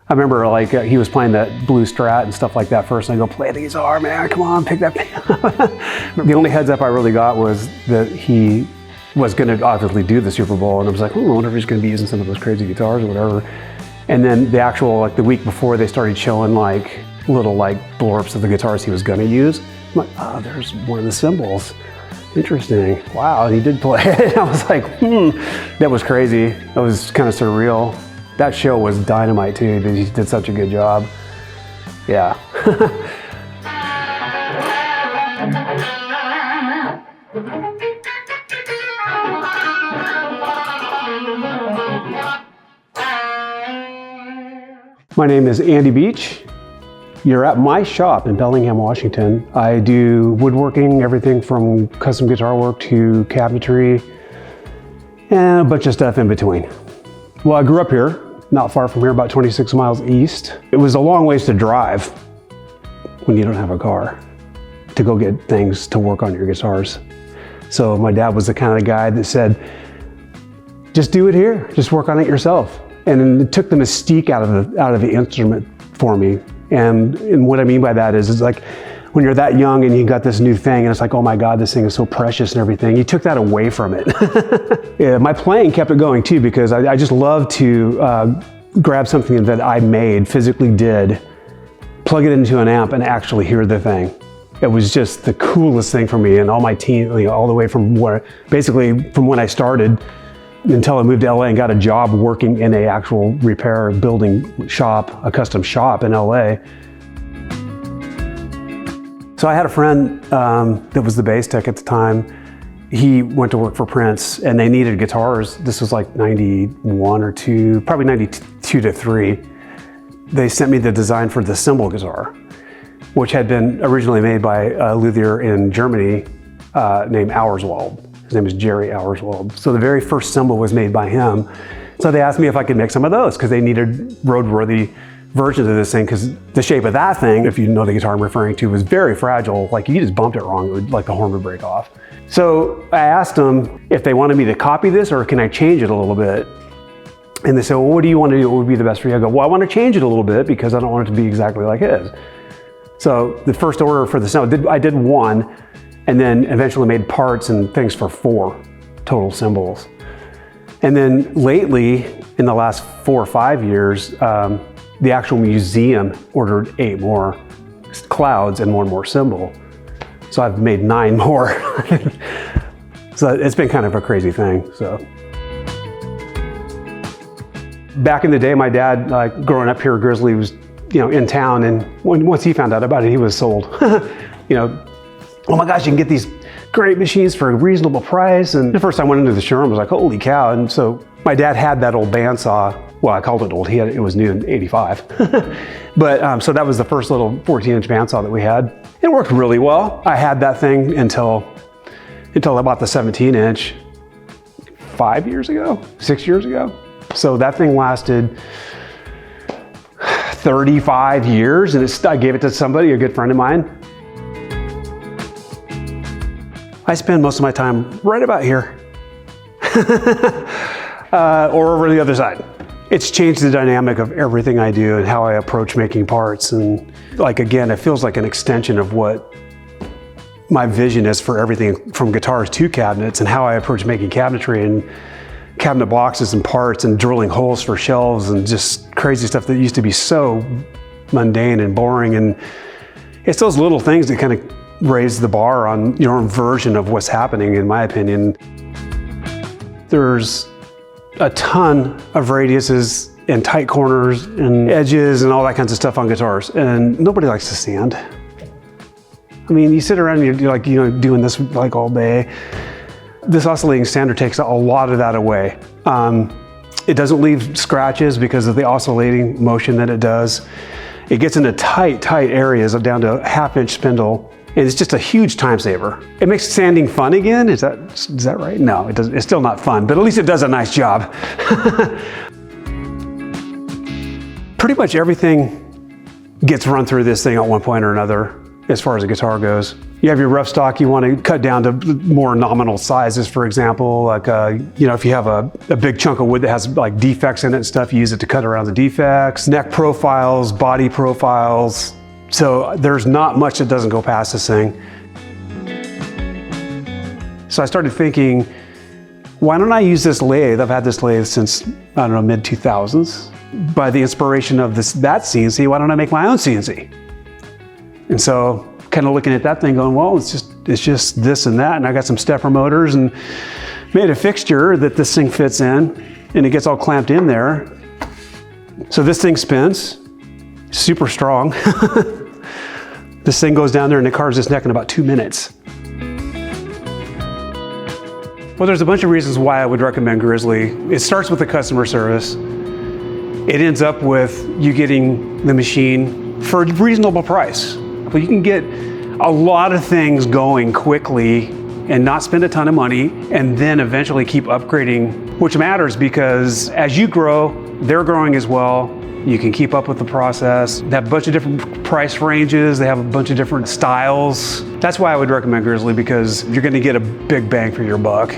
I remember like he was playing that blue Strat and stuff like that first, and I go, play the guitar, man, come on, pick that thing up. The only heads up I really got was that he was going to obviously do the Super Bowl, and I was like, I wonder if he's going to be using some of those crazy guitars or whatever. And then the actual, like the week before, they started showing like little like blurps of the guitars he was going to use. I'm like, oh, there's one of the cymbals. Interesting. Wow, and he did play it. I was like, that was crazy. That was kind of surreal. That show was dynamite too. He did such a good job. Yeah. My name is Andy Beech. You're at my shop in Bellingham, Washington. I do woodworking, everything from custom guitar work to cabinetry, and a bunch of stuff in between. Well, I grew up here, not far from here, about 26 miles east. It was a long ways to drive when you don't have a car to go get things to work on your guitars. So my dad was the kind of guy that said, just do it here, just work on it yourself. And it took the mystique out of the instrument for me. And what I mean by that is, it's like when you're that young and you got this new thing and it's like, oh my God, this thing is so precious and everything. You took that away from it. Yeah, my playing kept it going too, because I just love to grab something that I made, physically did, plug it into an amp and actually hear the thing. It was just the coolest thing for me. And all my teen, all the way from basically from when I started until I moved to LA and got a job working in a actual repair building shop, a custom shop in LA. So I had a friend that was the bass tech at the time. He went to work for Prince and they needed guitars. This was like 91 or 2, probably 92 to 3. They sent me the design for the cymbal guitar, which had been originally made by a luthier in Germany named Auerswald. His name is Jerry Auerswald. So the very first cymbal was made by him. So they asked me if I could make some of those because they needed roadworthy versions of this thing, because the shape of that thing, if you know the guitar I'm referring to, was very fragile. Like you just bumped it wrong, it would, like the horn would break off. So I asked them if they wanted me to copy this or can I change it a little bit? And they said, well, what do you want to do? What would be the best for you? I go, well, I want to change it a little bit because I don't want it to be exactly like his. So the first order for the cymbal, I did 1, and then eventually made parts and things for 4 total cymbals. And then lately, in the last 4 or 5 years, the actual museum ordered 8 more clouds and 1 more cymbal. So I've made 9 more. So it's been kind of a crazy thing. So back in the day, my dad, growing up here, Grizzly was, in town, and once he found out about it, he was sold. Oh my gosh, you can get these great machines for a reasonable price. And the first time I went into the showroom, I was like, holy cow. And so my dad had that old bandsaw. Well, I called it old. It was new in '85. But so that was the first little 14-inch bandsaw that we had. It worked really well. I had that thing until I bought the 17-inch 5 years ago, 6 years ago. So that thing lasted 35 years, and I gave it to somebody, a good friend of mine. I spend most of my time right about here or over the other side. It's changed the dynamic of everything I do and how I approach making parts. And again, it feels like an extension of what my vision is for everything from guitars to cabinets, and how I approach making cabinetry and cabinet boxes and parts and drilling holes for shelves and just crazy stuff that used to be so mundane and boring. And it's those little things that kind of raise the bar on your own version of what's happening, in my opinion. There's a ton of radiuses and tight corners and edges and all that kinds of stuff on guitars, and nobody likes to sand. I mean, you sit around and you're doing this all day. This oscillating sander takes a lot of that away. It doesn't leave scratches because of the oscillating motion that it does. It gets into tight areas down to a 1/2-inch spindle. And it's just a huge time saver. It makes sanding fun again. Is that right? No, it doesn't. It's still not fun, but at least it does a nice job. Pretty much everything gets run through this thing at one point or another. as far as a guitar goes. You have your rough stock, you want to cut down to more nominal sizes, for example, like, you know, if you have a big chunk of wood that has like defects in it and stuff, you use it to cut around the defects, neck profiles, body profiles. So there's not much that doesn't go past this thing. So I started thinking, why don't I use this lathe? I've had this lathe since, I don't know, mid-2000s. By the inspiration of that CNC, why don't I make my own CNC? And so kind of looking at that thing going, well, it's just this and that. And I got some stepper motors and made a fixture that this thing fits in, and it gets all clamped in there. So this thing spins, super strong. This thing goes down there and it carves this neck in about 2 minutes. Well, there's a bunch of reasons why I would recommend Grizzly. It starts with the customer service. It ends up with you getting the machine for a reasonable price. But you can get a lot of things going quickly and not spend a ton of money, and then eventually keep upgrading, which matters because as you grow, they're growing as well. You can keep up with the process. They have a bunch of different price ranges. They have a bunch of different styles. That's why I would recommend Grizzly, because you're gonna get a big bang for your buck.